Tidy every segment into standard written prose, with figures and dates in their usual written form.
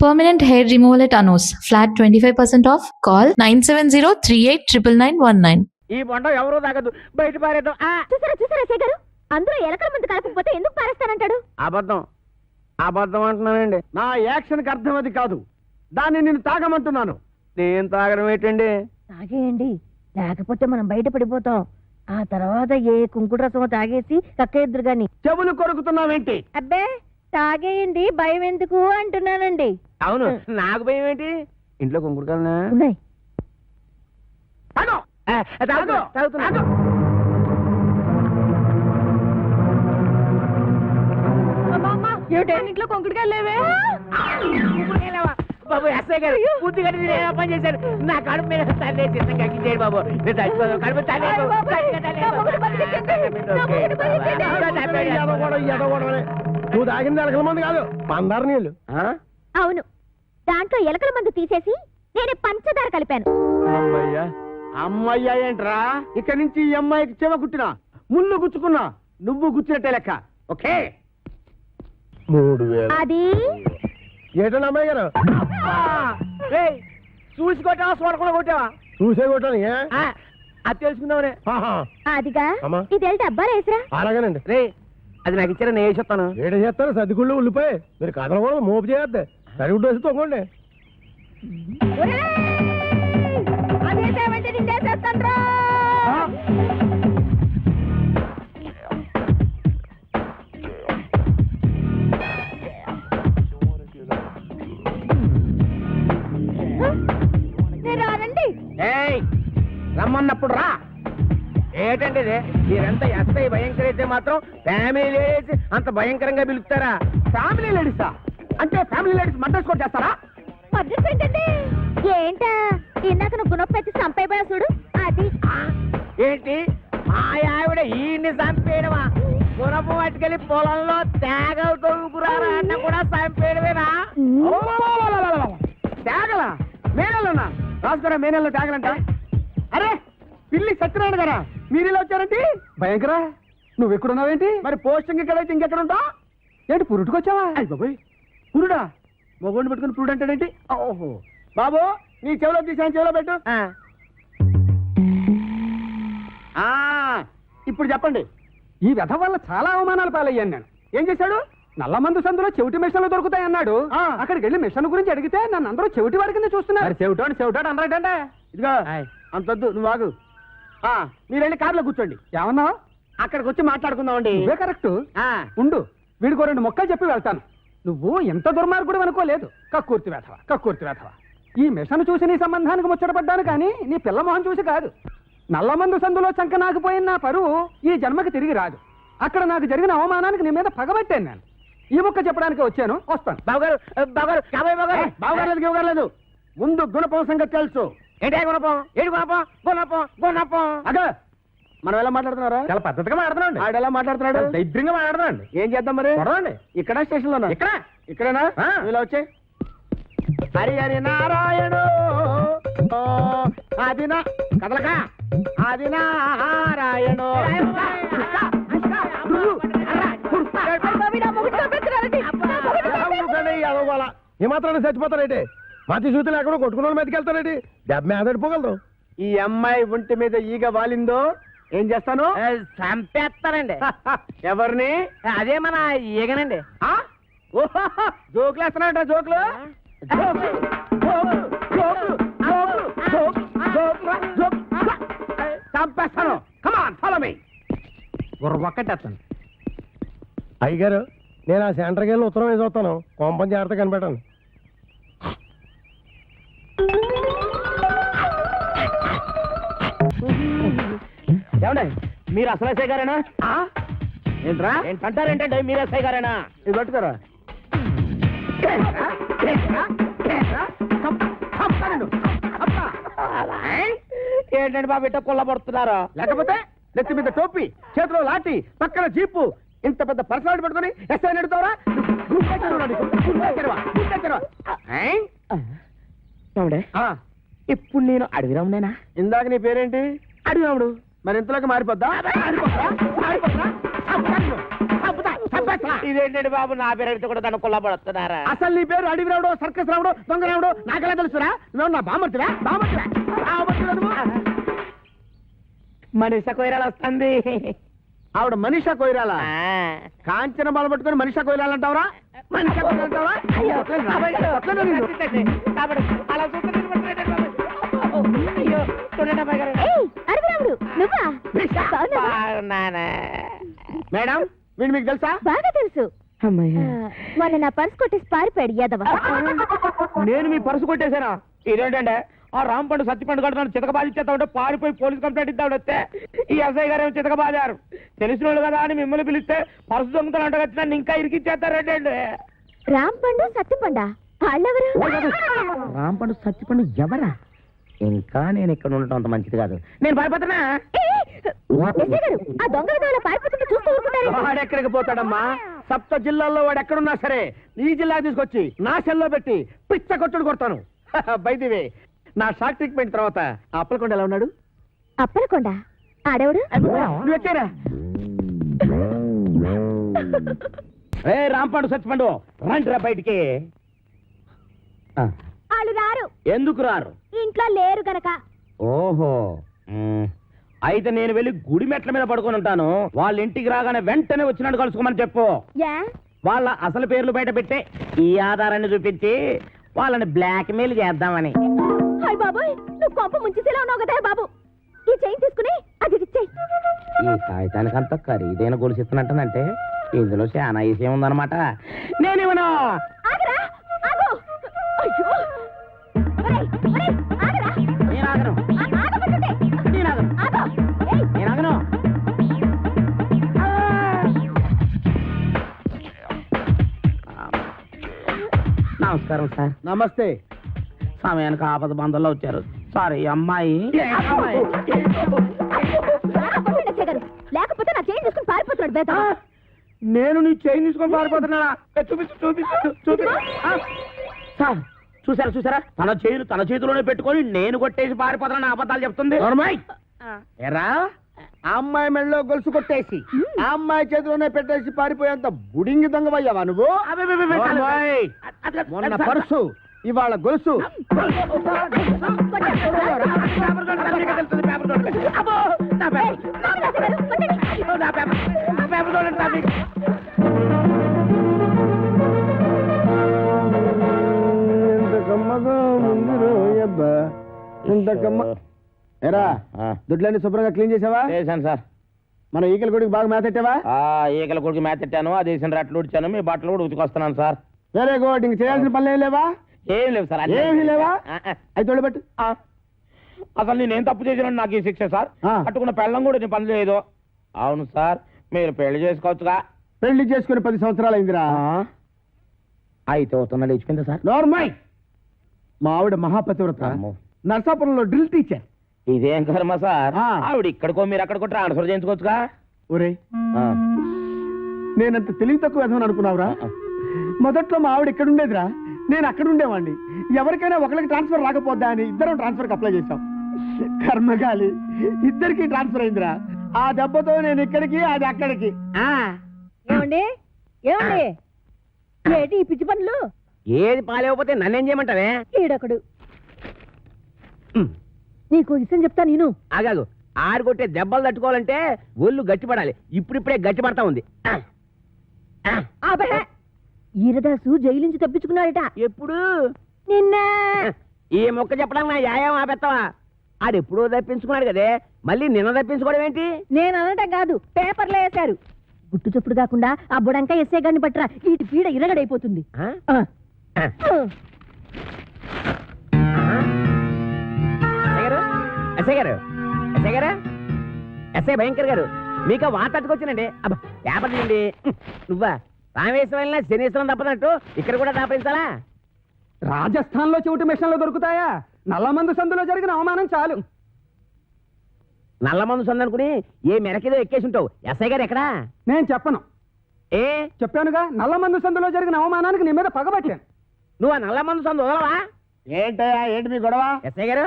Permanent hair removal at Anos. Flat 25% off. Call 970-389919. ఈ బొండ ఎవరో తాగదు, బయట పారేద్దాం. చూసారా చూసారా శేఖరు, అందరూ ఎలకల ముందు కలపకపోతే ఎందుకు పారేస్తానంటాడు? అబద్ధం అబద్ధం అంటున్నానండి. నా యాక్షన్ కి అర్థం అది కాదు. దాన్ని నేను తాగమంటున్నాను. నేను తాగడం ఏంటండి? తాగేయండి, లేకపోతే మనం బయట పడిపోతాం. ఆ తర్వాత ఏ కుంకుడు రసం తాగేసి కక్కేద్దరు గాని. చెవులు కొరుకుతున్నావేంటి? అబ్బే తాగేయండి, భయం ఎందుకు అంటున్నానండి. అవును, నాకు భయం ఏంటి? ఇంట్లో కుంకుడుకాయలనా ఉన్నాయి. తాగు. తాగు. తాగుతున్నా. ఇంట్లో కొంకుడుకాయలు లేవే? బాబు ఎస్ఐ గారు పూర్తిగా పని చేశారు. నా కడుపు మీద తల్లి చిన్నగా కిందేడు బాబు. నేను చచ్చిపోతాను. కడుపు తల్లి నువ్వు తాగింది ఎలకల మంది కాదు, పందారు నీళ్ళు. అవును, దాంట్లో ఎలకల మందు తీసేసి నేనే పంచదార కలిపాను. అమ్మయ్యా అమ్మయ్యా ఏంట్రా? ఇక్కడి నుంచి ఈ అమ్మాయికి చెవ కుట్టినా, ముళ్ళు గుచ్చుకున్నా, నువ్వు గుచ్చినట్టే లెక్క. ఓకే 3000. అది ఏటండి అమ్మాయి గారు? చూసి కొట్టావా, చూడకుండా కొట్టావా? చూసే కొట్టాను. అది తెలుసుకుందామనే. అదిగా అమ్మా. ఇది వెళ్ళి డబ్బాలు వేసిరా. అలాగేనండి. రే అది నాకు ఇచ్చారా, నేను వేసేస్తాను. ఏడ చేస్తారు సర్దిగుళ్ళు ఉల్లిపోయి మీరు కథలు కూడా మోపు చేయొద్దు. సరిగుడ్డు వేసి తొంగండి. అదేసేమంటే నిండేసేస్తాను. రానండి. రమ్మన్నప్పుడు రా. ఏంటండి ఇది? మీరంతా ఎస్ఐ భయంకర అయితే మాత్రం ఫ్యామిలీ లేడీస్ అంత భయంకరంగా పిలుస్తారా? ఫ్యామిలీ లేడీసా? అంటే ఫ్యామిలీ లేడీస్ మర్డర్స్ కూడా చేస్తారా? మర్డర్స్ ఏంటండి? ఏంటా ఇందాక నువ్వు గుణపెట్టి చంపైపోయా చూడు, అది. ఏంటి మా ఆవిడ ఈయన్ని చంపేయడమా? గుణపు పట్టుకెళ్ళి పొలంలో తేగలు తొలుగురారా అన్న కూడా చంపేయడమేనా? తేగల మేనల్లోనా? రాజుగారా మేనల్లో తేగలంట. అరే పిల్లి సత్యనారాయణ గారా, మీరు ఇలా వచ్చారంటే? భయంకరా, నువ్వు ఎక్కడున్నావేంటి? మరి పోస్టింగ్ ఇక్కడైతే ఇంకెక్కడ ఉంటావు ఏంటి? పురుటుకొచ్చావా? అయ్యి బాబోయ్, పురుడా? మొగోడిని పెట్టుకుని పురుడు అంటాడేంటి? ఓహో బాబు, నీ చెవిలో తీసాను, చెవిలో పెట్టు. ఇప్పుడు చెప్పండి. ఈ వ్యధ వల్ల చాలా అవమానాలు పాలయ్యాను నేను. ఏం చేశాడు? నల్లమందు సందులో చెవిటి మిషన్లు దొరుకుతాయన్నాడు. అక్కడికి వెళ్ళి మిషన్ గురించి అడిగితే నన్ను అందరూ చెవిటి వాడి కింద చూస్తున్నారు. చెవిటాడు అన్నాడంటే. ఇదిగో అంతొద్దు, నువ్వు ఆగు. మీరు వెళ్ళి కార్లో కూర్చోండి. ఏమన్నా? అక్కడికి వచ్చి మాట్లాడుకుందామండి. ఇవే కరెక్ట్. ఉండు, వీడికో 2 మొక్కలు చెప్పి వెళ్తాను. నువ్వు ఎంత దుర్మార్గుడు అనుకోలేదు. కక్కుర్తి వేధవా, కక్కుర్తి వేధవా. ఈ మిషన్ చూసి నీ సంబంధానికి ముచ్చటపడ్డాను కానీ నీ పిల్ల మొహం చూసి కాదు. నల్లమందు సందులో చంక నాకుపోయిన నా పరువు ఈ జన్మకి తిరిగి రాదు. అక్కడ నాకు జరిగిన అవమానానికి నీ మీద పగబట్టాను నేను. ఈ మొక్క చెప్పడానికి వచ్చాను, వస్తాను. బావగారు బావగారు బావగారు లేదు. ముందు గుణపం సంగతి తెలుసు. ఏంటే గుణపం? ఏడు గుణపం? గుణపం గుణపం అదే మనం ఎలా మాట్లాడుతున్నారా? చాలా పద్ధతిగా మాట్లాడుతున్నాడు. ఆడు ఎలా మాట్లాడుతున్నాడు? దైద్యంగా మాట్లాడుతున్నాడు. ఏం చేద్దాం మరి? ఇక్కడ స్టేషన్ లోనా? ఇక్కడేనా? ఇలా వచ్చే హరి హరి నారాయణు ఆదినా కదలక ఆది నారాయణు. ఏమాత్రాన్ని చచ్చిపోతారేంటి? మతి సూతులు ఎక్కడో కొట్టుకున్న వాళ్ళు మీదకి వెళ్తారేంటి? దెబ్బ మీద పడిపోగలరు. ఈ అమ్మాయి ఒంటి మీద ఈగ వాలిందో ఏం చేస్తాను? చంపేస్తానండి. ఎవరిని? అదే మన ఈగనండి. జోకులు వేస్తున్నాడ? జోకులు చంపేస్తాను. Come on follow me. ఒక్కటేస్తాను. అయ్యగారు, నేను ఆ సెంటర్కి వెళ్ళి ఉత్తరం వేసి వస్తాను. కోంపం జాగ్రత్త కనిపెట్టండి. ఏమండి, మీరు అసలు ఎస్ఐ గారేనా? ఏంట్రా ఏంటంటారేంటండి? మీరు ఎస్ఐ గారేనా? ఇది పట్టుకోరా. ఏంటండి బాబు ఇట్ట కొల్లబడుతున్నారా? లేకపోతే నెత్తి మీద టోపీ, చేతిలో లాఠీ, పక్కన జీపు, ఇంత పెద్ద పర్సనాలిటీ పట్టుకుని ఎస్ఐ నడుతావరా? ఇప్పుడు నేను అడవిరామునేనా? ఇందాక నీ పేరేంటి? అడవిరాముడు. మరి ఇంతలోకి మారిపోద్దా? అసలు ఇదేంటండి బాబు, నా పేరు కూడా దాన్ని కొల్లబడుతున్నారా? అసలు నీ పేరు అడవి రావుడు, సర్కస్ రావుడు, దొంగ రావుడు నాకెలా తెలుసురా? నువ్వు నా బామర్తివా? మనిషి కొయ్యరాలు వస్తుంది. ఆవిడ మనీషా కొయిరాల కాంచన బాల పట్టుకొని మనీషా కొయిరాలు అంటావరా? మనీషా కొయిరాలు అంటావా? అయ్యో, కొట్లేనురా? అబ్బాయి గారు, కొట్లేను నిన్ను. కాబట్టి అలా చూస్తే నేను పట్టుకునేటండి బాబు. అయ్యో, చూడండి అబ్బాయి గారు. అరవిరాముడు నువ్వా? బాగున్నావా? బాగున్నానా? మేడం వీడు మీకు తెలుసా? బాగా తెలుసు. మొన్న నా పర్స్ కొట్టేసి పారిపోయాడు యాదవ. నేను మీ పరుసు కొట్టేశానా? ఇదేంటంటే ఆ రాంపండు సత్తిపండు గడు నన్ను చితక బాధించేస్తా ఉంటే పారిపోయి పోలీస్ కంప్లైంట్ ఇద్దాడు వస్తే ఈ ఎస్ఐ గారు ఏమో చితక బాధారు. తెలిసిన వాళ్ళు కదా అని మిమ్మల్ని పిలిస్తే పరుసు దొంగతనం అంటే నన్ను ఇంకా ఇరికిచ్చేస్తారంటే. రాంపండు సత్తిపండా వాళ్ళెవరు? రాంపండు సత్తిపండు ఎవరా? ఇంకా నేను ఇక్కడ ఉండటం అంత మంచిది కాదు. నేను పారిపోతున్నా. ఎస్ఐ గారు, ఆ దొంగ విధంగా పారిపోతుంటే చూస్తూ ఊరుకుంటారు. వాడెక్కడికి పోతాడమ్మా? సప్త జిల్లాల్లో వాడు ఎక్కడున్నా సరే ఈ జిల్లా తీసుకొచ్చి నా సెల్లో పెట్టి పిచ్చ కొట్టుడు కొడతాను. బైదివే నా షాక్ ట్రీట్మెంట్ తర్వాత ఆ అప్పలకొండ ఎలా ఉన్నాడు? అప్పలకొండ ఆడేవుడు? నువ్వు వచ్చారా? ఏ రాంపండు సత్తిపండు రండిరా బయటికి. వాళ్ళు రారు. ఎందుకు రారు? ఇంట్లో లేరు గనక. ఓహో, అయితే నేను వెళ్ళి గుడి మెట్ల మీద పడుకొని ఉంటాను. వాళ్ళ ఇంటికి రాగానే వెంటనే వచ్చినట్టు కలుసుకోమని చెప్పు. యా వాళ్ళ అసలు పేర్లు బయట పెట్టి ఈ ఆధారాన్ని చూపించి వాళ్ళని బ్లాక్ మెయిల్ చేద్దామని. హాయ్ బాబోయ్, నువ్వు కొంప ముంచేసేలా ఉన్నావు కదా బాబు. ఈ చైన్ తీసుకుని అది ఇచ్చేయ్. ఈ కాగితానికి అంత ఖరీదైన గొలుసు ఇస్తున్నట్టుందంటే ఇందులో చాలా విషయం ఉందన్నమాట. నేనేమన్నా ఆగరా, ఆగు. అయ్యో, ఒరేయ్, ఒరేయ్, ఆగరా. నేను ఆగను, ఆగమంటుంటే. నేను ఆగను, ఆగు. ఏయ్, నేను ఆగను. నమస్కారం సార్. నమస్తే. సమయానికి ఆపద బంధంలో వచ్చారు. సారీ అమ్మాయి. బాగా కొట్టండి ఎస్ఐ గారు. లేకపోతే నా చైన్ తీసుకుని పారిపోతున్నాడు బేట. నేను నీ చైన్ తీసుకొని పారిపోతున్నానా? చూపించు చూపించు చూపించు. సార్ చూసారా చూసారా, తన చైన్ తన చేతిలోనే పెట్టుకొని నేను కొట్టేసి పారిపోతున్నా అబద్ధాలు చెప్తుంది. ఎరా ఆ అమ్మాయి మెడలో గొలుసు కొట్టేసి ఆ అమ్మాయి చేతిలోనే పెట్టేసి పారిపోయేంత బుడింగి దొంగవయ్యావా నువ్వు? నోర్మోయ్. మొన్న పర్సు ఇవాళ గొలుసు. ఎరా దుడ్లన్నీ శుభ్రంగా క్లీన్ చేసావా? చేశాను సార్. మన ఈకల గుడికి బాగా మేతెట్టావా? ఈకల కొడుకు మేతెట్టాను, అది వేసిన రట్లు ఉడిచాను, మీ బట్టలు కూడా ఉతికొస్తున్నాను సార్. Very good. ఇంక చేయాల్సిన పనులు ఏం లేవా? ఏం లేవు సార్. ఏమీ లేవా? అయితే తోడబెట్టు. అసలు నేనేం తప్పు చేసినా నాకు ఈ శిక్ష సార్. ఆ. కట్టుకున్న పెళ్ళం కూడా నీ పని లేదు. అవును సార్, మీరు పెళ్లి చేసుకోవచ్చుగా. పెళ్లి చేసుకుని 10 సంవత్సరాలు అయిందిరా. అయితే అవుతున్నా ఇచ్చిపోయింది సార్. నోర్మై. మా ఆవిడ మహాపతివ్రత, అమ్మో. నర్సాపురంలో డ్రిల్ టీచర్. ఇదేం కర్మ సార్. ఆ. ఆవిడ ఇక్కడికో మీరు అక్కడికో ట్రాన్స్ఫర్ చేయించుకోవచ్చుగా. ఒరే నేనంత తెలివి తక్కువ విధమని అనుకున్నావురా? మొదట్లో మా ఆవిడ ఇక్కడ ఉండేదిరా, నేను అక్కడ ఉండేవాడిని. ఎవరికైనా ఒకరికి ట్రాన్స్ఫర్ రాకపోద్దా అని ఇద్దరం ట్రాన్స్ఫర్కి అప్లై చేశాం. కర్మగాలి ఇద్దరికి ట్రాన్స్ఫర్ అయిందిరా. ఆ దెబ్బతో నేను ఇక్కడికి, అది అక్కడికి. ఏమండి ఏమండి, ఏంటి ఈ పిచ్చి పనులు? ఏది పాలేకపోతే నన్నేం చేయమంటావే? ఈడొకడు. నీకు విషయం చెప్తా నేను. ఆగాగు, ఆరు కొట్టే దెబ్బలు తట్టుకోవాలంటే ఒళ్ళు గట్టిపడాలి. ఇప్పుడిప్పుడే గట్టిపడతా ఉంది. ఆబహ, ఈరదాసు జైలు నుంచి తప్పించుకున్నాడట. ఎప్పుడు? నిన్న. ఈ మొక్క చెప్పడానికి నా యాయం ఆపెత్తావా? ఆడెప్పుడో తప్పించుకున్నాడు కదే, మళ్ళీ నిన్న తప్పించుకోవడం ఏంటి? నేను అనటం కాదు, పేపర్లో వేశారు. గుట్టు చప్పుడు కాకుండా ఆ బుడంకా ఎస్ఐ గారిని పట్టరా, ఈ పీడ ఇరగడైపోతుంది. ఆ? ఆ. ఎస్ఐ గారు, ఎస్ఐ గారు, ఎస్ఐ భయంకర్ గారు, మీకు వార్త తట్టుకొచ్చానండి. అబ్బా పేపర్ తీయండి. నువ్వా రామేశ్వరం వెళ్ళినా శనీశ్వరం తప్పనట్టు ఇక్కడ కూడా దాపించాలా? రాజస్థాన్ లో చెవిటి మిషన్లు దొరుకుతాయా? నల్లమందు సందులో జరిగిన అవమానం చాలు. నల్ల మందు సందనుకుని ఏ మెరకేదో ఎక్కేసి ఉంటావు. ఎస్ఐ గారు ఎక్కడా? నేను చెప్పను. ఏ చెప్పానుగా, నల్లమందు సందులో జరిగిన అవమానానికి నీ మీద పగబట్టాను. నువ్వు ఆ నల్ల మందు సందు వదలవా? ఏంటయ్యా, ఏంటి మీ గొడవ? ఎస్ఐ గారు,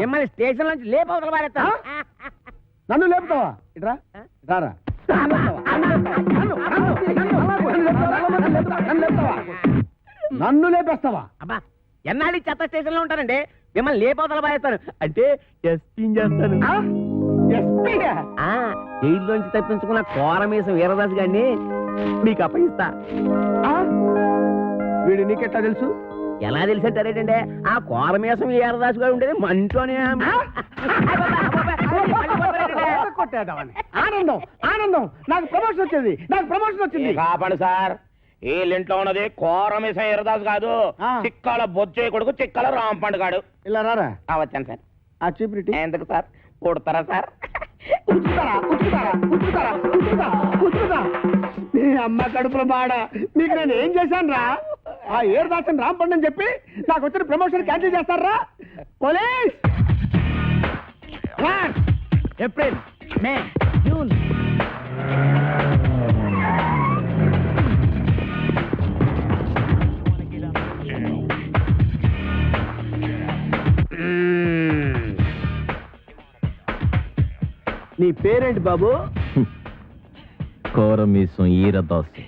మిమ్మల్ని స్టేషన్ నుంచి లేపవతల పారేస్తా. నన్ను లేపుతావా? ఇట్రా రారా. నన్ను లేపేస్తావా? అబ్బా ఎన్నాళ్ళు ఈ చెత్త స్టేషన్ లో ఉంటానండి, మిమ్మల్ని లేపోతల బాయేస్తాను అంటే టెస్టింగ్ చేస్తాను. జైల్లోంచి తప్పించుకున్న కోరమేసం వీరదాస్ గారిని మీకు అప్పగిస్తా. వీడు నీకెట్లా తెలుసు? ఎలా తెలిసేటారేటండి, ఆ కోరమేసం వీరదాస్ గారు ఉండేది మంటోనే. ఆనందం ఆనందం, నాకు ప్రమోషన్ వచ్చింది, నాకు ప్రమోషన్ వచ్చింది. కాపాడు సార్, వీళ్ళింట్లో ఉన్నది కోరమేసం వీరదాస్ కాదు, చిక్కల బొచ్చే కొడుకు చిక్కల రాంపండు గాడు. ఇలా రారా, వచ్చాను సార్. ఆ చీపిరిటి ఎందుకు సార్, కొడతారా సార్? నీ అమ్మ కడుపులో బాడ, మీకు నేను ఏం చేశాను రా? ఆ ఏరుదాసన్ రాంపండు అని చెప్పి నాకు వచ్చిన ప్రమోషన్ క్యాన్సిల్ చేస్తారా? పోలీస్! ఏప్రిల్, మే, జూన్. నీ పేరేంటి బాబు? కోరమీసం ఈరదాసు.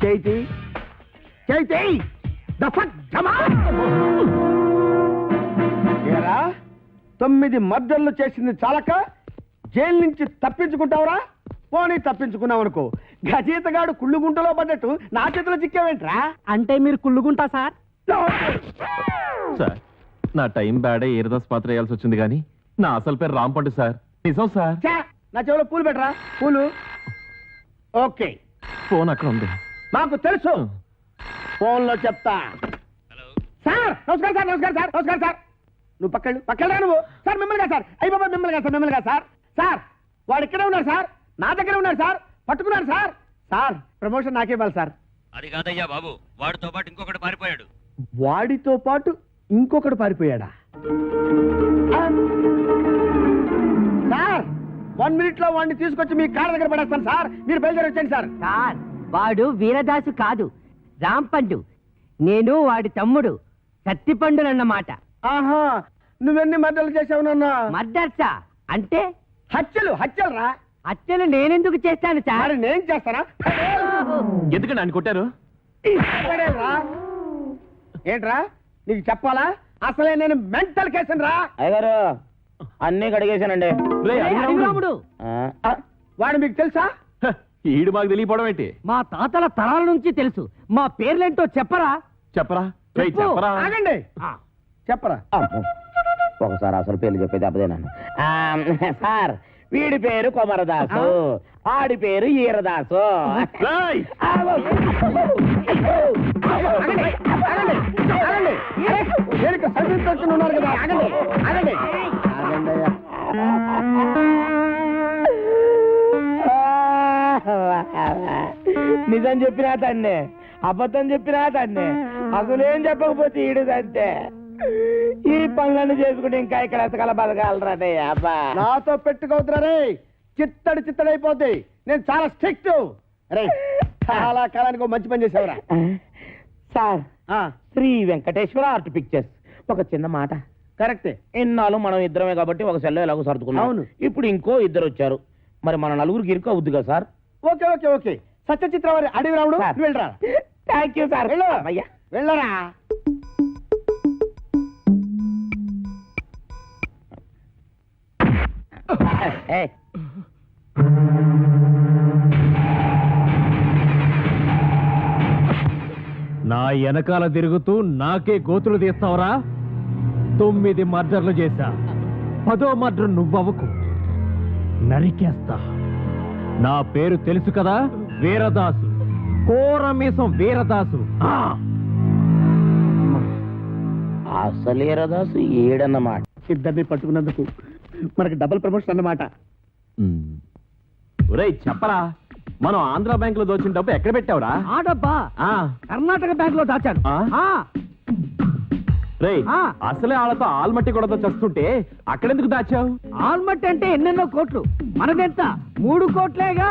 చైతి చైతి ఏరా, 9 మర్డర్లు చేసింది చాలక జైలు నుంచి తప్పించుకుంటావురా? పోనీ తప్పించుకున్నావు అనుకో, గజీతగాడు కుళ్ళుగుంటలో పడ్డట్టు నా చేతిలో చిక్కావేంట్రా? అంటే మీరు కుళ్ళుకుంటా సార్? సార్, నా టైం బ్యాడే ఈరదాస్ పాత్ర వేయాల్సి వచ్చింది కానీ నా అసలు పేరు రాంపండు సార్. నిజం సార్. ఛా, నా చెవిలో పూలు పెట్టరా, పూలు. ఓకే, ఫోన్ అక్కడ ఉంది. నాకు తెలుసు, ఫోన్ లో చెప్తా. సార్ నమస్కారం సార్, నమస్కారం సార్, నమస్కారం సార్. నువ్వు పక్కరా నువ్వు. సార్ మిమ్మల్ని సార్, అయ్యి బాబా మిమ్మల్ని సార్. సార్ వాడు ఇక్కడే ఉన్నారు సార్, నా దగ్గర ఉన్నారు సార్, పట్టుకున్నారు సార్. సార్ ప్రమోషన్ నాకే ఇవ్వాలి సార్. అది కాదయ్యా బాబు, వాడితో పాటు ఇంకొకటి పారిపోయాడు. వాడితో పాటు ఇంకొకడు పారిపోయాడా? సార్ 1 minute లో వాడిని తీసుకొచ్చి మీ కార్ దగ్గర పడేస్తాను సార్, మీరు బయలుదేరి వచ్చేయండి సార్. సార్ వాడు వీరదాసు కాదు, రాంపండు. నేను వాడి తమ్ముడు సత్తిపండునన్నమాట. ఆహా, నువ్వెన్ని మర్డర్లు చేసావు నాన్న? మర్డర్సా అంటే? హత్యలు రా. హత్యలు నేనెందుకు చేస్తాను సార్? మరి నేను చేస్తానా? ఎందుకండి ఆయన కొట్టారు? పడేరా. ఏంట్రా నీకు చెప్పాలా? అసలే నేను మెంటల్ కేసును రా. అయ్యగారు అన్నీ కడిగేశానండి. రాముడు వాడు మీకు తెలుసా? హ, ఈడు మాకు తెలియపోవడం ఏంటి? మా తాతల తరాల నుంచి తెలుసు. మా పేర్లేంటో చెప్పరా? చెప్పరా? రేయ్, చెప్పు. చెప్పరా? ఆగండి, చెప్పరా. ఒకసారి అసలు పేర్లు చెప్పేది అబ్బదేనాను. సార్ వీడి పేరు కొమరదాసు, ఆడి పేరు ఈరదాసు. రేయ్! దేనికి సర్వీస్ ఉన్నారు కదా, ఆగండి ఆగండి ఆగండి అయ్యా. నిజం చెప్పినా తన్నే, అబద్ధం చెప్పినా తన్నే, అసలేం చెప్పకపోతే ఈడుదంతే. ఈ పనులను చేసుకుంటే ఇంకా ఇక్కడ ఎతకల బతకాలరాదే. అబ్బా నాతో పెట్టుకోవద్దురా రే, చిత్తడిపోద్ది. నేను చాలా స్ట్రిక్ట్ రే. చాలా కాలానికి ఒక మంచి పని చేసావురా. Sir, Sri Venkateswara art pictures ఒక చిన్న మాట. కరెక్టే. ఇన్నాళ్ళు మనం ఇద్దరమే కాబట్టి ఒక సెల్లో ఎలాగో సర్దుకున్నాం. అవును. ఇప్పుడు ఇంకో 2 వచ్చారు, మరి మన నలుగురికి ఇరుకు అవుద్ది కదా sir? Okay okay okay. Satyachitra వారి అడవి రాముడు, సార్. నువ్వు వెళ్ళరా. Thank you sir. వెళ్ళు. అయ్యా వెళ్ళరా. నా వెనకాల తిరుగుతూ నాకే గోతులు తీస్తావరా? 9 మర్డర్లు చేశా, 10వ మర్డర్ నువ్వవకు, నరికేస్తా. నా పేరు తెలుసు కదా, వీరదాసు, కోరమీసం వీరదాసు. అసలు ఈరదాసు ఏడన్నమాట. ఇద్దరిని పట్టుకున్నందుకు మనకి డబుల్ ప్రమోషన్ అన్నమాట. ఒరేయ్ చెప్పరా, మనం ఆంధ్ర బ్యాంక్ లో దోచిన డబ్బు ఎక్కడ పెట్టావురా? ఆ డబ్బా కర్ణాటక బ్యాంక్ లో దాచాను. రేయ్, అసలే వాళ్ళతో ఆల్మట్టి కూడా చస్తుంటే అక్కడెందుకు దాచావు? ఆల్మట్ అంటే ఎన్నెన్నో కోట్లు, మనదెంత 3 కోట్లేగా.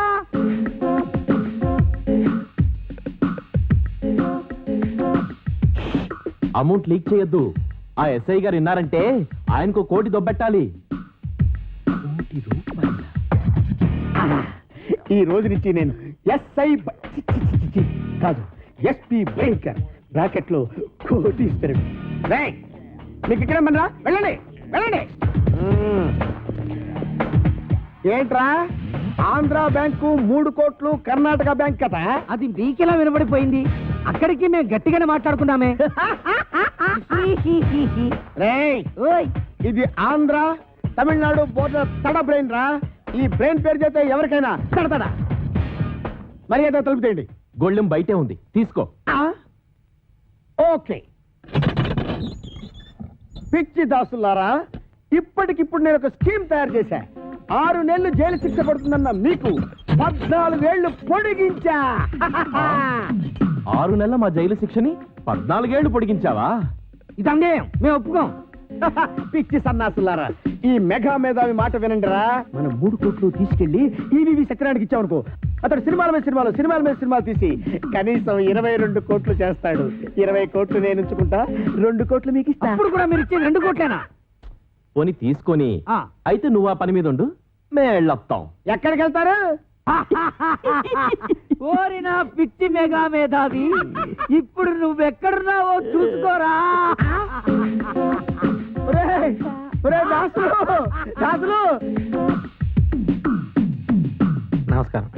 అమౌంట్ లీక్ చేయొద్దు. ఆ ఎస్ఐ గారు విన్నారంటే ఆయనకు 1 కోటి దొబ్బెట్టాలి. ఈ రోజు నుంచి నేను ఎస్ఐ కాదు, ఎస్పీ భయంకర్ బ్రాకెట్ లో కోటీశ్వరుడు. రేయ్, మీకు ఇక్కడ మనరా, వెళ్ళండి వెళ్ళండి. ఏంట్రా ఆంధ్ర బ్యాంకు 3 కోట్లు, కర్ణాటక బ్యాంక్ కదా? అది మీకెలా వినబడిపోయింది? అక్కడికి మేము గట్టిగానే మాట్లాడుకున్నామే. రేయ్, ఓయ్, ఇది ఆంధ్ర తమిళనాడు బోర్డర్ తడ బ్రెయిన్ రా. ఈ బ్రెయిన్ పేరు చేస్తే ఎవరికైనా తడతడా. మరి ఏదో తలుపుతేయండి. గొళ్ళెం బయటే ఉంది, తీసుకో. ఓకే. పిచ్చి దాసులారా, ఇప్పటికిప్పుడు నేను ఒక స్కీమ్ తయారు చేశా. 6 నెలలు జైలు శిక్ష పడుతుందన్న మీకు 14 ఏళ్లు పొడిగించా. 6 నెలల మా జైలు శిక్షని 14 ఏళ్లు పొడిగించావా? ఇది అన్యాయం, మేము ఒప్పుకోం. పిచ్చి సన్నాసులారా, ఈ మెగా మేధావి మాట వినండిరా. మనం 3 కోట్లు తీసుకెళ్లి ఈవీవి సత్యనారాయణకి ఇచ్చామనుకో, అతడు సినిమాల మీద సినిమాలు తీసి కనీసం 22 కోట్లు చేస్తాడు. 20 కోట్లు నేను ఉంచుకుంటా, 2 కోట్లు మీకు ఇస్తా. అప్పుడు కూడా మీరు ఇచ్చేది 2 కోట్లేనా? పోని తీసుకొని ఆ. అయితే నువ్వు ఆ పని మీద ఉండు, మేళ్ళొప్తాం. ఎక్కడికి వెళ్తారు? ఓరి నా పిచ్చి మెగా మేధావి, ఇప్పుడు నువ్వెక్కడున్నావో చూసుకోరా. ఒరేయ్, ఒరేయ్ దాసులు, దాసులు. నమస్కారం.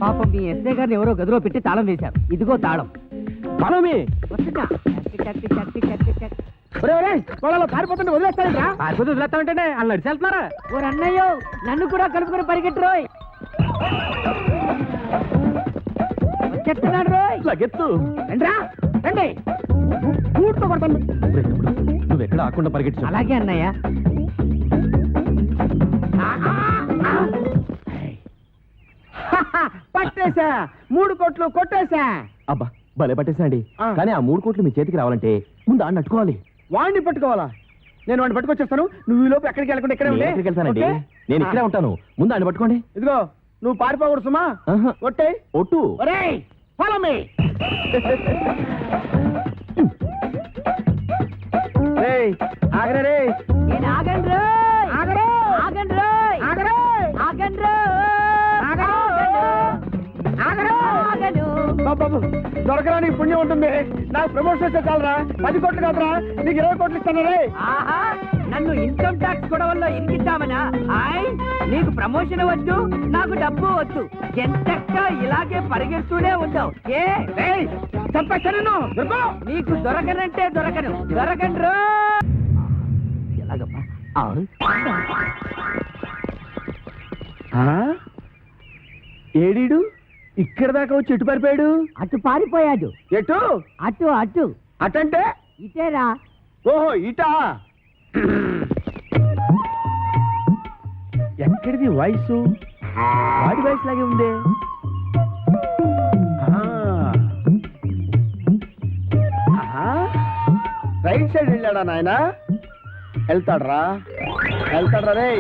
పాపం మీ ఎస్ఐ గారిని ఎవరో గదిలో పెట్టి తాళం వేశారు. ఇదిగో తాళం. మనమి వస్తున్నా. ఒరేయ్, పొలాల్లో పారిపోతుంటే వదిలేస్తారా? పారిపోతే వదిలేస్తామంటే వాళ్ళు నడిచి వెళ్తున్నారా? ఓ అన్నయ్యో, నన్ను కూడా కలుపుకొని పరిగెట్టురోయ్. వచ్చేస్తున్నాడు రోయ్. లగెత్తు. రండిరా, రండి. కూర్చో కొడతాను. నువ్వెక్కడ ఆకుండా పరిగెట్టు. అలాగే అన్నయ్య. పట్టేశా, 3 కోట్లు కొట్టేశా. అబ్బా భలే పట్టేసండి. ఆ. కానీ ఆ 3 కోట్లు మీ చేతికి రావాలంటే ముందు ఆడిని అట్టుకోవాలి. వాడిని పట్టుకోవాలా? నేను వాడిని పట్టుకొచ్చేస్తాను. నువ్వు ఈ లోపు ఎక్కడికి వెళ్ళకుండా ఇక్కడే నేను ఉండే. ఎక్కడికి వెళ్తానండి? ఓకే? నేను ఇక్కడే ఉంటాను. ముందు ఆడిని పట్టుకోండి. ఇదిగో, నువ్వు పారిపోకూడదు సుమా. ఆహా. ఒట్టే. ఒట్టు. ఒరేయ్, follow me. రేయ్, ఆగరే రేయ్. నేను ఆగండి రోయ్. ఆగరు. ఆగండి రోయ్. ఆగరు. ఆగండి రోయ్. ఆగరు. ఆగరు. ఆగను. బాబు, దొరకరా నీకు పుణ్యం ఉంటుంది. నాకు ప్రమోషన్ వస్తే చాలరా. 10 కోట్లు కాదురా, నీకు 20 కోట్లు ఇస్తాను రే. ఆహా, నన్ను ఇన్కమ్ ట్యాక్స్ గొడవల్లో ఇరికిద్దామనా? ఆయ్, నీకు ప్రమోషన్ వద్దు, నాకు డబ్బు వద్దు. ఎంతక్క ఇలాగే పరిగెడుతూనే ఉంటావు. ఏ రేయ్, చంపేస్తాను నిన్ను. దొరుకు. నీకు దొరకనంటే దొరకను. దొరకండి రో. ఎలాగమ్మా? ఏడీడు ఇక్కడ దాకా వచ్చి ఎటు పారిపోయాడు? అటు పారిపోయాడు. ఎటు? అటు అటు అటంటే? ఇటేరా. ఓహో, ఇటా. ఎక్కడిది వాయిస్? వాడి వాయిస్ లాగే ఉందే. రైట్ సైడ్ వెళ్ళాడా నాయన? వెళ్తాడ్రా రే.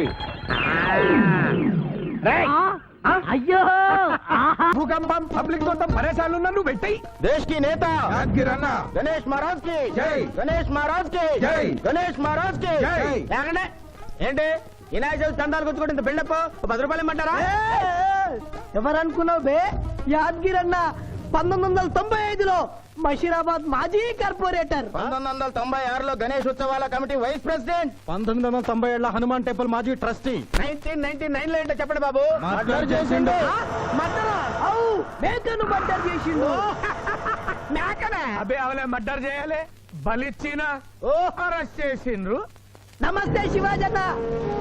అయ్యో, భూకంపం, పబ్లిక్ మొత్తం పరేషాన్లు ఉన్నా నువ్వు పెట్టాయి. देश की नेता गणेश महाराज की जय. गणेश महाराज की जय. गणेश महाराज की जय. ఏంటి వినాయక చవితి చందాలు గుర్తుకుంటే ఇంత బిల్డప్ 10 రూపాయలు ఇమ్మంటారా? ఎవరనుకున్నావు బే? యాద్గిరి అన్న 1995లో మషీరాబాద్ మాజీ కార్పొరేటర్. 1996లో గణేష్ ఉత్సవాల committee vice president. 1997 Hanuman temple మాజీ ట్రస్టీ. 1999 లో ఏంటో చెప్పండి బాబు. మర్డర్ చేసిండు. మర్డరా? అవు, మేకను మర్డర్ చేసిండు. మేకనే? అబ్బే అవలే మర్డర్ చేయాలి, బలిచ్చిన అరెస్ట్ చేసిండ్రు. నమస్తే శివాజన్న.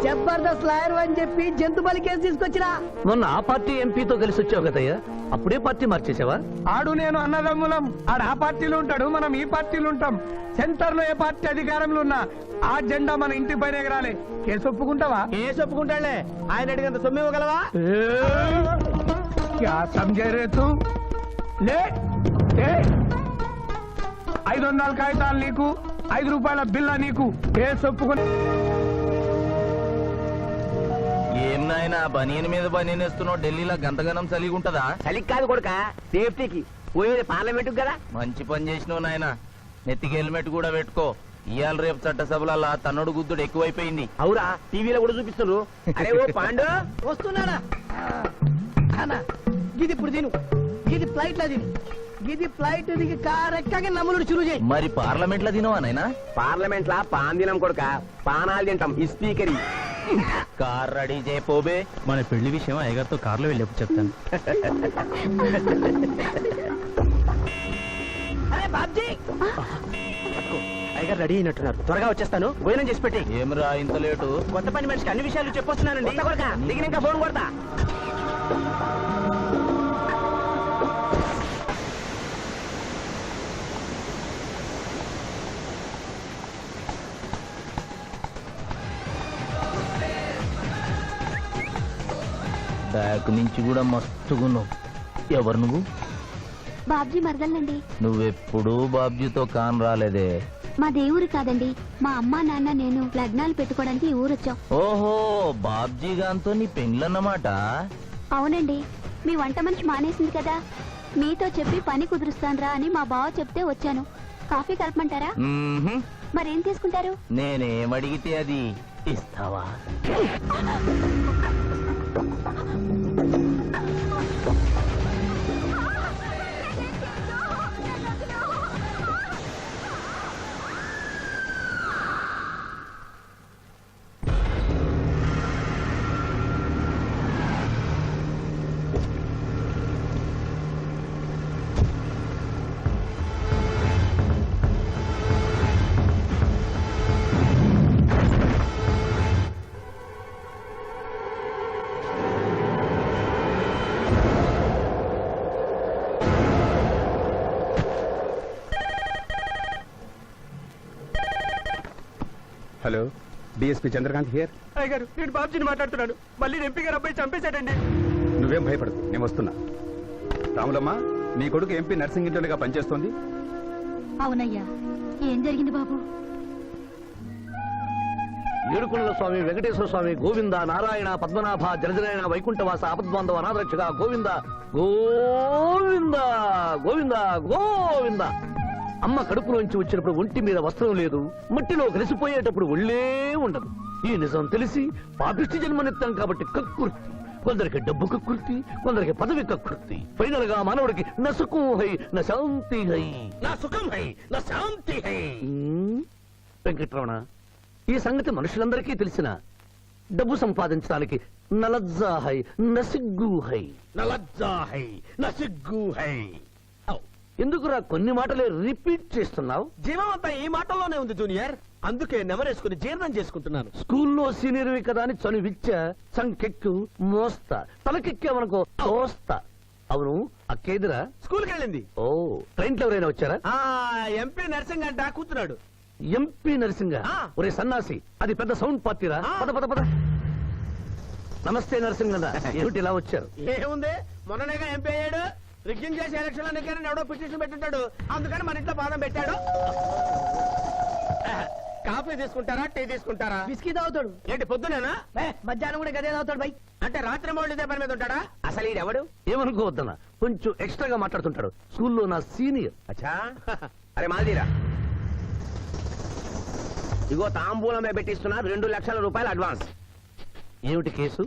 జబర్దస్త్ లాయర్ అని చెప్పి జంతు బలి కేసు తీసుకొచ్చినా. మొన్న ఆ పార్టీ ఎంపీతో కలిసి వచ్చావు కదయ్యా, అప్పుడే పార్టీ మార్చేసావా? ఆడు నేను అన్నదమ్ములం. ఆడు ఆ పార్టీలో ఉంటాడు, మనం ఈ పార్టీలో ఉంటాం. సెంటర్ లో ఏ పార్టీ అధికారంలో ఉన్నా ఆ జెండా మన ఇంటి పైన ఎగరాలి. కేసు ఒప్పుకుంటావా? కేసు ఒప్పుకుంటాడులే. ఆయన అడిగినంత సొమ్ము ఇవ్వగలవా? క్యా సమझे रे तू? లే 500 కాగితాలు నీకు, 5 రూపాయల బిల్ల నీకు. కేసు ఒప్పుకుని ఏం నాయనా బనీన్ మీద బనీన్ వేస్తున్నావు? ఢిల్లీలో గంతగనం చలిగి ఉంటదా? చలికి కాదు కొడుక, సేఫ్టీకి. పోయేది పార్లమెంట్ కదా. మంచి పని చేసినావు నాయనా. నెత్తికి హెల్మెట్ కూడా పెట్టుకో. ఇవాళ రేపు చట్టసభల తన్నుడు గుద్దుడు ఎక్కువైపోయింది. అవురా, టీవీలో కూడా చూపిస్తున్నారు. అరే ఓ పాండు వస్తున్నాడా? అన్నా, ఇది ఇప్పుడు తిను, ఇది ఫ్లైట్ లో తిను. ఇది ఫ్లైట్ దిగి కార్ ఎక్కగా నమ్ములు చురు చేయి. మరి పార్లమెంట్ లో తినవా నాయనా? పార్లమెంట్ లా పాన్ దినం కొడుక పానాలు తింటాం ఈ స్పీకర్ కార్ రెడీ చేయపోబే. మన పెళ్లి విషయం అయ్యగారితో కార్లో వెళ్ళేప్పుడు చెప్తాను. అరే బాబ్జీ అయ్యగారు రెడీ అయినట్టున్నారు, త్వరగా వచ్చేస్తాను, భోజనం చేసి పెట్టి. ఏమిరా ఇంత లేటు? కొత్త పని మనిషికి అన్ని విషయాలు చెప్పొస్తున్నానండి. దిగినాక ఫోన్ కొడతా. బ్యాక్ నుంచి కూడా మస్తుగున్నావు. ఎవరు నువ్వు? బాబ్జీ మరదలండి. నువ్వెప్పుడూ బాబ్జీతో కాన్ రాలేదే. మా దేవురు కాదండి, మా అమ్మా నాన్న నేను లగ్నాలు పెట్టుకోవడానికి ఈ ఊరొచ్చాం. ఓహో, బాబ్జీ గాంతో నీ పెండ్లన్నమాట. అవునండి, మీ వంట మనిషి మానేసింది కదా, మీతో చెప్పి పని కుదురుస్తాన్రా అని మా బావ చెప్తే వచ్చాను. కాఫీ కలపమంటారా? మ్మ్హ్మ్. మరేం తీసుకుంటారు? నేనేమడిగితే అది ఇస్తావా? Hello, DSP Chandrakanth here. అయ్యగారు నేను బాబ్జీని మాట్లాడుతున్నాను. మళ్ళీ ఎంపీ గారు అబ్బాయి చంపేశాడండి. నువ్వేం భయపడదు, నేను వస్తున్నా. రాములమ్మ, నీ కొడుకు ఎంపీ నర్సింగ్ ఇంటర్గా పనిచేస్తోంది. అవునయ్యా, ఏం జరిగింది బాబు? ఏడుకొండల స్వామి, వెంకటేశ్వర స్వామి, గోవింద, నారాయణ, పద్మనాభ, జలజనాయన, వైకుంఠవాస, ఆపద్బాంధవ, అనాథరక్షక, గోవింద గోవింద గోవింద గోవింద. అమ్మ కడుపులోంచి వచ్చినప్పుడు ఒంటి మీద వస్త్రం లేదు, మట్టిలో కలిసిపోయేటప్పుడు ఒళ్ళే ఉండదు. ఈ నిజం తెలిసి పాపిష్టి జన్మనిత్తాం కాబట్టి కక్కుర్తి. కొందరికి డబ్బు కక్కుర్తి, కొందరికి పదవి కక్కుర్తి. ఫైనల్ గా మానవుడికి నా సుఖం హై, నా శాంతి హై. నా సుఖం హై, నా శాంతి హై. వెంకటరమణ, ఈ సంగతి మనుషులందరికీ తెలిసిన డబ్బు సంపాదించడానికి నలజ్జా హై, నసిగ్గు హై. నలజ్జా హై, నసిగ్గు హై. ఎందుకురా కొన్ని మాటలే రిపీట్ చేస్తున్నావు? జీవం అంతా ఈ మాటల్లోనే ఉంది జూనియర్, అందుకే నెమరేసుకుని జీర్ణం చేసుకుంటున్నాను. స్కూల్లో సీనియర్వి కదా అని చనువిచ్చ, సంకెక్కు, మోస్తా, తలకెక్కామనుకో తోస్తా. అవును, అక్కేదిరా? స్కూల్కి వెళ్ళింది. ఓ, ట్రైన్ లో ఎవరైనా వచ్చారా? ఎంపీ నర్సింగ్ అంట కూర్చున్నాడు. ఎంపీ నరసింగ? ఆ. ఒరే సన్నాసి, అది పెద్ద సౌండ్ పార్టీరా. ఆ. పద పద పద. నమస్తే నరసింగన్న, ఏమిటి ఇలా వచ్చారు? ఏముంది, మొన్ననేగా ఎంపీ అయ్యాడు. రిగ్గింగ్ చేసి ఎలక్షన్ లో నెగ్గారని ఎవడో పిటిషన్ పెట్టుంటాడు, అందుకని మన ఇంట్లో బాదం పెట్టాడు. కాఫీ తీసుకుంటారా, టీ తీసుకుంటారా? బిస్కీ తాగుతాడు. ఏంటి పొద్దునేనా? మధ్యాహ్నం కూడా గదే తాగుతాడు బై. అంటే రాత్రి మౌళ్ళు ఇదే పని మీద ఉంటాడా? అసలు ఈడెవడు? ఏమనుకోవద్దన్న, కొంచెం ఎక్స్ట్రాగా మాట్లాడుతుంటాడు. స్కూల్లో నా సీనియర్. అచ్చా, అరే మాదిరా, ఇగో తాంబూలమే పెట్టిస్తున్నా, 2 లక్షల రూపాయలు అడ్వాన్స్. ఏమిటి కేసు?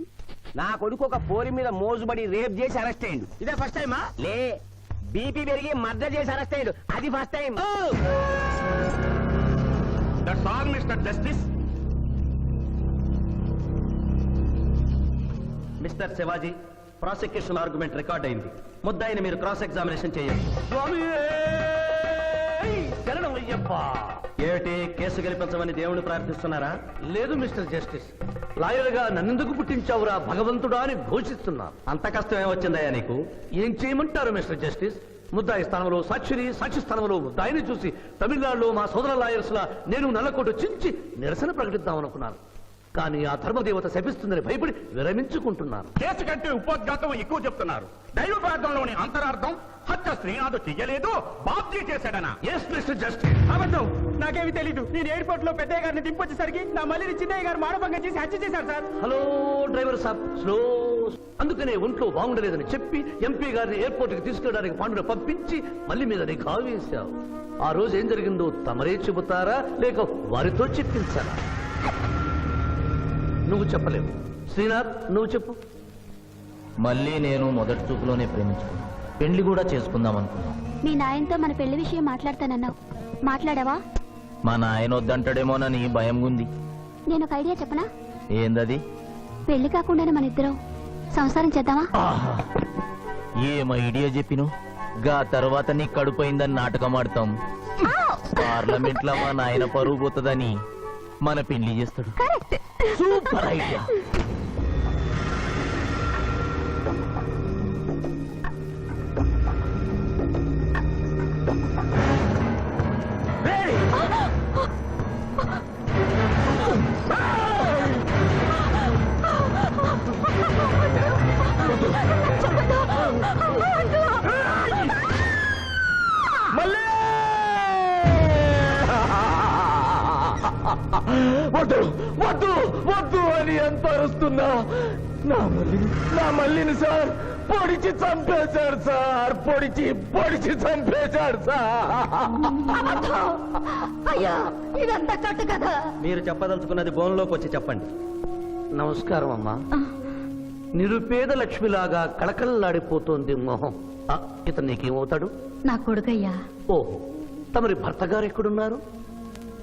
నా కొడుకు ఒక పోరి మీద మోజుబడి రేప్ చేసి అరెస్ట్ అయ్యిండు. ఇదే ఫస్ట్ టైమా? లే, బీపీ పెరిగి మర్డర్ చేసి అరెస్ట్ అయ్యిండు, అది first time. That's all mister justice. Mister Shivaji, prosecution argument record అయింది. ముద్దాయిని మీరు క్రాస్ ఎగ్జామినేషన్ చేయండి. శరణం అయ్యప్ప. ఏమిటి, కేసు గెలిపించమని దేవుని ప్రార్థిస్తున్నారా? లేదు మిస్టర్ జస్టిస్, లాయర్ గా నన్నెందుకు పుట్టించావురా భగవంతుడా అని ఘోషిస్తున్నా. అంత కష్టం ఏమొచ్చిందయ్యా నీకు? ఏం చేయమంటారు మిస్టర్ జస్టిస్? ముద్దాయి స్థానంలో సాక్షిని, సాక్షి స్థానంలో ముద్దాయిని చూసి తమిళనాడులో మా సోదర లాయర్స్ లా నేను నల్లకోటు చించి నిరసన ప్రకటిద్దామనుకున్నాను. కానీ ఆ ధర్మదేవత శపిస్తుందని భయపడి విరమించుకుంటున్నాను. కేసు కంటే ఉపోద్ఘాతం ఎక్కువ చెప్తున్నారు. దైవ ప్రార్థనలోని అంతరార్థం హత్య శ్రీనాథు చెయ్యలేదు, బాబ్జీ చేశాడనా? Yes mister justice. అబద్ధం, నాకేమి తెలీదు. నేను ఎయిర్పోర్ట్ లో పెద్దయ్య గారిని దింపొచ్చేసరికి నా మళ్ళీ చిన్నయ్య గారు మానభంగం చేసి హత్య చేశారు సార్. హలో డ్రైవర్ సాబ్, స్లో. అందుకనే ఒంట్లో బాగుండలేదని చెప్పి ఎంపీ గారిని ఎయిర్పోర్ట్ కి తీసుకెళ్ళడానికి పాండును పంపించి మళ్ళీ మీద నిఘా వేశావు. ఆ రోజు ఏం జరిగిందో తమరే చెబుతారా, లేక వారితో చెప్పించారా? నువ్వు చెప్పలేవు. శ్రీనాథ్, నువ్వు చెప్పు. మళ్ళీ నేను మొదటి చూపులోనే ప్రేమించుకున్నాను. పెళ్లి కూడా చేసుకుందాం అనుకున్నాం. మీ నాయనతో మన పెళ్లి విషయం మాట్లాడతానన్నావు, మాట్లాడావా? మా నాయన వద్దంటాడేమోనని భయం ఉంది. నేను ఒక ఐడియా చెప్పనా? ఏందది? పెళ్లి కాకుండానే మన ఇద్దరం సంసారం చేద్దామా? ఆహా! ఏం ఐడియా చెప్పిను. గా తర్వాత నీ కడుపోయిందని నాటకం ఆడతాం. పార్లమెంట్ లో మా నాయన పరువు పోతుందని మన పెళ్లి చేస్తాడు. Super idea. వద్దు వద్దు వద్దు అని ఎంత అరుస్తున్నా నా మల్లిని సార్ పొడిచి చంపేశాడు సార్. పొడిచి చంపేశాడు సార్. అయ్యా ఇదంతా కట్టు కదా. మీరు చెప్పదలుచుకున్నది బోన్లోకి వచ్చి చెప్పండి. నమస్కారం అమ్మా. నిరుపేద లక్ష్మిలాగా కళకళలాడిపోతోంది మొహం. ఇతను నీకేమవుతాడు? నా కొడుకయ్యా. ఓహో, తమరి భర్త గారు ఎక్కడున్నారు?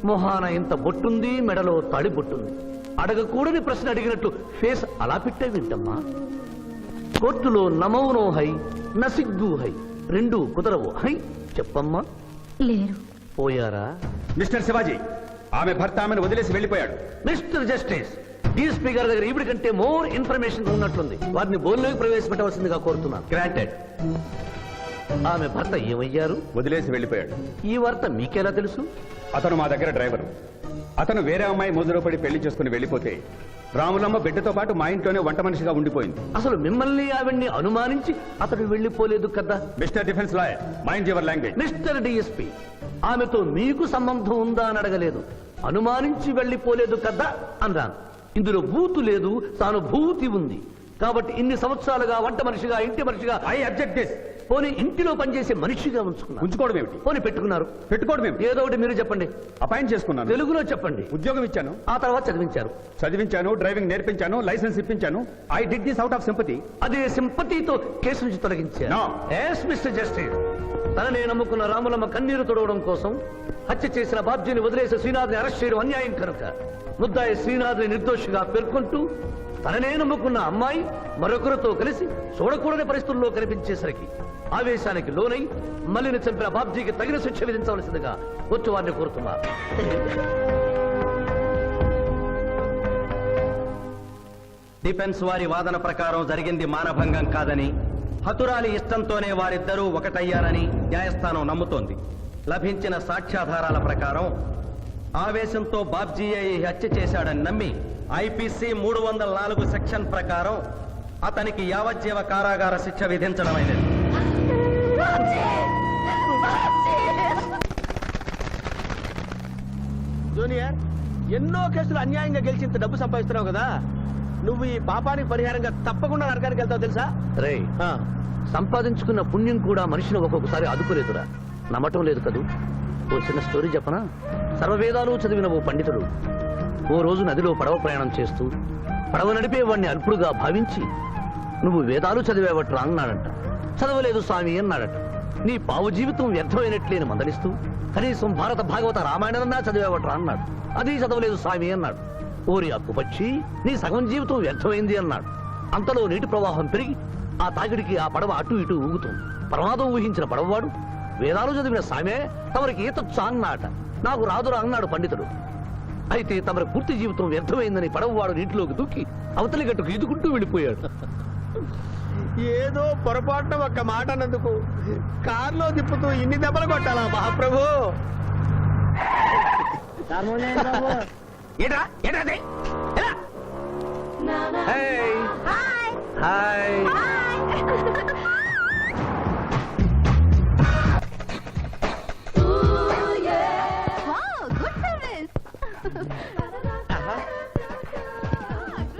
మొహాన ఇంత బొట్టుంది, మెడలో తాడి బొట్టుంది. అడగకూడని ప్రశ్న అడిగినట్టు ఫేస్ అలా పెట్టే వింటమ్మా. కోర్టులో నమౌనో హై నసిగ్గు హై, రెండు కుదరవు హై. చెప్పమ్మా. లేరు. పోయారా? మిస్టర్ శివాజీ, ఆమె భర్త ఆమెను వదిలేసి వెళ్ళిపోయాడు. మిస్టర్ జస్టిస్, డీఎస్పీ గారి దగ్గర ఇవిడి కంటే మోర్ ఇన్ఫర్మేషన్ ఉన్నట్లుంది. వారిని బోన్లోకి ప్రవేశపెట్టవలసిందిగా కోరుతున్నాను. గ్రాంటెడ్. ఆమె భర్త ఏమయ్యారు? వదిలేసి వెళ్ళిపోయాడు. ఈ వార్త మీకెలా తెలుసు? అతను మా దగ్గర డ్రైవరు. అతను వేరే అమ్మాయి మోజులో పడి పెళ్లి చేసుకుని వెళ్ళిపోతే రాములమ్మ బిడ్డతో పాటు మా ఇంట్లోనే వంట మనిషిగా ఉండిపోయింది. అసలు మిమ్మల్ని ఆవిడ్ని అనుమానించి అతడు వెళ్ళిపోలేదు కదా. Mister defence lawyer, mind your language. Mister DSP, ఆమెతో మీకు సంబంధం ఉందా అని అడగలేదు, అనుమానించి వెళ్ళిపోలేదు కదా అన్నాను. ఇందులో భూతు లేదు, తాను భూతి ఉంది. కాబట్టి ఇన్ని సంవత్సరాలుగా వంట మనిషిగా, ఇంటి మనిషిగా, ఐ అబ్జెక్ట్ దిస్. పోనీ ఇంటిలో పనిచేసే మనిషిగా ఉంచుకున్నారు. ఉంచుకోవడం ఏమిటి? పోనీ పెట్టుకున్నారు. పెట్టుకోవడం ఏమిటి? ఏదో ఒకటి మీరు చెప్పండి. అపాయింట్ చేసుకున్నాను. తెలుగులో చెప్పండి. ఉద్యోగం ఇచ్చాను. ఆ తర్వాత చదివించారు. చదివించాను, డ్రైవింగ్ నేర్పించాను, లైసెన్స్ ఇప్పించాను. I did this out of sympathy. అదే సింపతితో కేసు నుంచి తొలగించారు. No. Yes, Mr. Justice. తననే నమ్ముకున్న రాములమ్మ కన్నీరు తొడవడం కోసం హత్య చేసిన బాబ్జీని వదిలేసి శ్రీనాథ్ని అరెస్ట్ చేయడం అన్యాయం కనుక ముద్దాయి శ్రీనాథ్ని నిర్దోషిగా పేర్కొంటూ తననే నమ్ముకున్న అమ్మాయి మరొకరితో కలిసి చూడకూడని పరిస్థితుల్లో కనిపించేసరికి ఆవేశానికి లోనై మల్లిని చంపిన బాబ్జీకి తగిన శిక్ష విధించవలసిందిగా వచ్చి వారిని కోరుతున్నారు. డిఫెన్స్ వారి వాదన ప్రకారం జరిగింది మానభంగం కాదని, హతురాలి ఇష్టంతోనే వారిద్దరూ ఒకటయ్యారని న్యాయస్థానం నమ్ముతోంది. లభించిన సాక్ష్యాధారాల ప్రకారం ఆవేశంతో బాబ్జీయే ఈ హత్య చేశాడని నమ్మి ఐపీసీ 304 సెక్షన్ ప్రకారం అతనికి యావజ్జీవ కారాగార శిక్ష విధించడమైనది. జూనియర్, ఎన్నో కేసులు అన్యాయంగా గెలిచి ఇంత డబ్బు సంపాదిస్తున్నావు కదా, నువ్వు ఈ పాపానికి పరిహారంగా తప్పకుండా నరకానికి వెళ్తావు తెలుసా? రే, సంపాదించుకున్న పుణ్యం కూడా మనిషిని ఒక్కొక్కసారి అదుపులేదురా. నమ్మటం లేదు కదూ. ఓ చిన్న స్టోరీ చెప్పనా? సర్వవేదాలు చదివిన ఓ పండితుడు ఓ రోజు నదిలో పడవ ప్రయాణం చేస్తూ పడవ నడిపే వాడిని అల్పుడుగా భావించి, నువ్వు వేదాలు చదివేవట్రా అన్నాడంట. చదవలేదు స్వామి అన్నాడట. నీ పావు జీవితం వ్యర్థమైనట్లేని మందలిస్తూ, కనీసం భారత భాగవత రామాయణన్నా చదివేవట్రా అన్నాడు. అది చదవలేదు స్వామి అన్నాడు. ఓరి అక్కుపక్షి, నీ సగం జీవితం వ్యర్థమైంది అన్నాడు. అంతలో నీటి ప్రవాహం పెరిగి ఆ తాకిడికి ఆ పడవ అటు ఇటు ఊగుతుంది. ప్రమాదం ఊహించిన పడవవాడు, వేదాలు చదివిన సామే తమరికి ఈతొచ్చా అన్నాట. నాకు రాదురా అన్నాడు పండితుడు. అయితే తమరి పూర్తి జీవితం వ్యర్థమైందని పడవవాడు నీటిలోకి దూకి అవతలి గట్టుకు ఈదుకుంటూ వెళ్ళిపోయాడు. ఏదో పొరపాటున ఒక్క మాట అన్నందుకు కారులో తిప్పుతూ ఇన్ని దెబ్బలు కొట్టాలా మహాప్రభు? ఏంట్రా ఏంటది? హాయ్.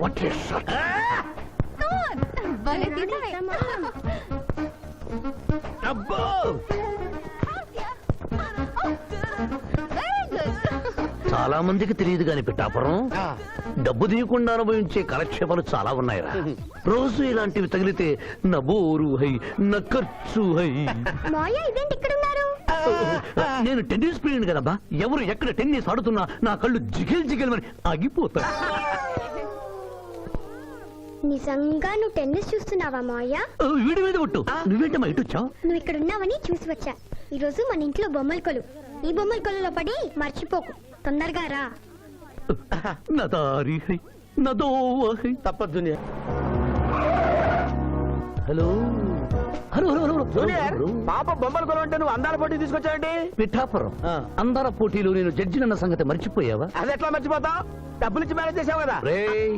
What a shot! అబ్బో! చాలా మందికి తెలియదు గాని పిఠాపురం డబ్బు తీయకుండా అనుభవించే కాలక్షేపాలు చాలా ఉన్నాయిరా. రోజు ఇలాంటివి తగిలితే నా బోరు హై నా ఖర్చు హై. మాయా ఇదేంటి ఇక్కడ ఉన్నారు? నేను టెన్నిస్ ప్లేయర్ కదబ్బా. ఎవరు ఎక్కడ టెన్నిస్ ఆడుతున్నా నా కళ్ళు జిగిల్ జిగిల్ అని ఆగిపోతాయి. నిజంగా నువ్వు టెన్నిస్ చూస్తున్నావా మాయా? వీడి మీద కొట్టు. నువ్వేంటమ్మా ఇటు వచ్చావు? నువ్వు ఇక్కడ ఉన్నావని చూసి వచ్చా. ఈ రోజు మన ఇంట్లో బొమ్మల కొలు. ఈ బొమ్మల కొలులో పడి మర్చిపోకు. తొందరగా రా. నా దారి హై నా దోవ హై. తప్పదు junior. Hello hello hello hello junior, పాప బొమ్మల కొలు అంటే నువ్వు అందాల పోటీ తీసుకొచ్చావండి? పిఠాపురం అందాల పోటీలో నేను జడ్జినన్న సంగతి మర్చిపోయావా? అది ఎట్లా మర్చిపోతావు? డబ్బులు ఇచ్చి మేనేజ్ చేసావు కదా. రేయ్,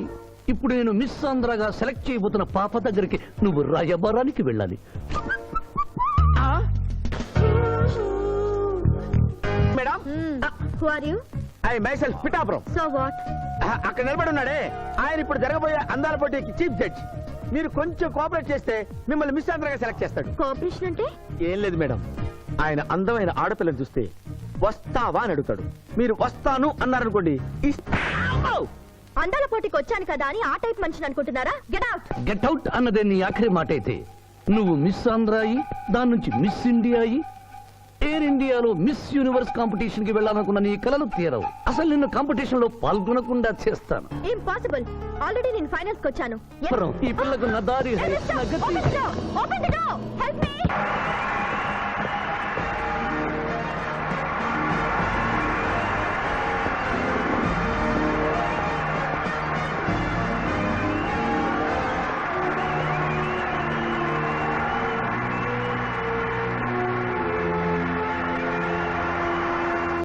ఇప్పుడు నేను మిస్ ఆంధ్రగా సెలెక్ట్ చేయబోతున్న పాప దగ్గరికి నువ్వు రాయబారానికి వెళ్ళాలి. Madam, who are you? I myself Pithapuram. So what? అక్కడ నిలబడి ఉన్నాడే ఆయన ఇప్పుడు జరగబోయే అందాల పోటీకి చీఫ్ జడ్జ్. మీరు కొంచెం కోఆపరేట్ చేస్తే మిమ్మల్ని మిస్ ఆంధ్రగా సెలెక్ట్ చేస్తాడు. కోఆపరేషన్ అంటే? ఏం లేదు మేడం, ఆయన అందమైన ఆడపిల్లని చూస్తే వస్తావా అని అడుగుతాడు. మీరు వస్తాను అన్నారనుకోండి, అందాల పోటీకి వచ్చాను కదా అని ఆ టైప్ మనిషిని అనుకుంటున్నారా? Get out. గెట్ అవుట్ అన్నదే నీ ఆఖరి మాట అయితే నువ్వు మిస్ ఆంధ్ర అయి దాని నుంచి మిస్ ఇండియా అయి ఎయిర్ ఇండియాలో మిస్ యూనివర్స్ కాంపిటీషన్ కి వెళ్ళాలనుకున్న నీ కలలు తీరవు. అసలు నిన్ను కాంపిటీషన్ లో పాల్గొనకుండా చేస్తాను. ఇంపాసిబుల్. ఆల్రెడీ నేను ఫైనల్స్ కి వచ్చాను. ఈ పిల్లకు నా దారి హై, నా గతి. Open the door. Help me.